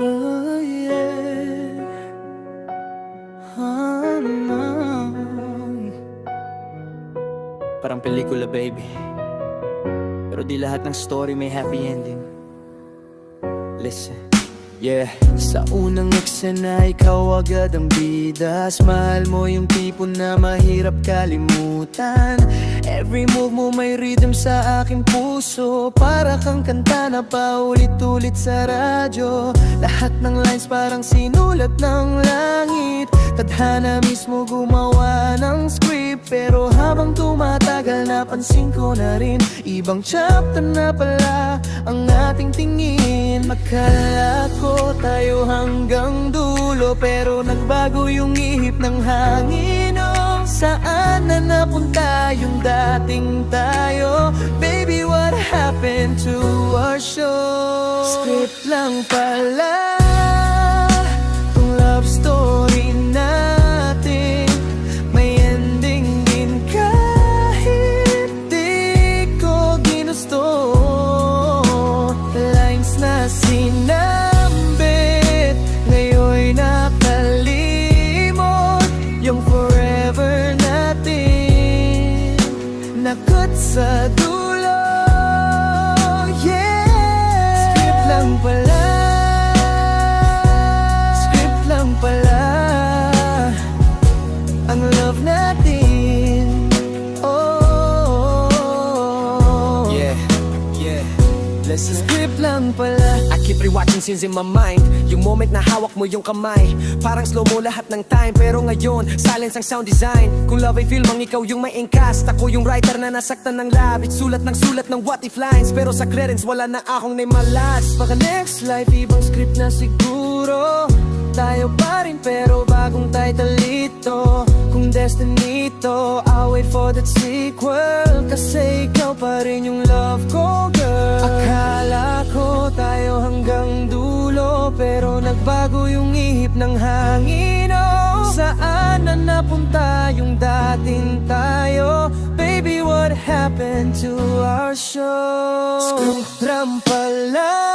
Oh yeah. Oh, no. Parang pelikula, baby. Pero di lahat ng story may happy ending. Listen. Yeah, sa unang eksena ikaw agad ang bidas. Mahal mo yung tipo na mahirap kalimutan. Every move mo may rhythm sa aking puso. Para kang kanta na paulit-ulit sa radyo. Lahat ng lines parang sinulat ng langit. Tadhana mismo gumawa ng script. Pero habang tumatagal napansin ko na rin ibang chapter na pala ang ating tingin. Akala ko tayo hanggang dulo, pero nagbago yung ihip ng hangin. Oh, saan na napunta yung dating tayo? Baby, what happened to our show? Script lang pala tong love story natin. May ending din kahit di ko ginusto. Lines na sinambit ngayon'y nakalimot. Yung forever natin nakot sa dulo. Yeah, script lang pala. Script lang pala ang love natin. Oh, yeah, yeah. Listen. Script lang pala. I keep rewatching scenes in my mind. Yung moment na hawak mo yung kamay, parang slow mo lahat ng time. Pero ngayon, silence ang sound design. Kung love ay film, ang ikaw yung may encast. Ako yung writer na nasaktan ng labit. Sulat ng what if lines. Pero sa credits, wala na akong naimalas. Baka next life, ibang script na siguro. Tayo pa rin pero bagong title ito. Kung destiny to, I'll wait for that sequel. Kasi ikaw pa rin yung love ko, girl. Akala ko tayo hanggang dulo, pero nagbago yung ihip ng hangin. Oh, saan na napunta yung dating tayo? Baby, what happened to our show? Script lang pala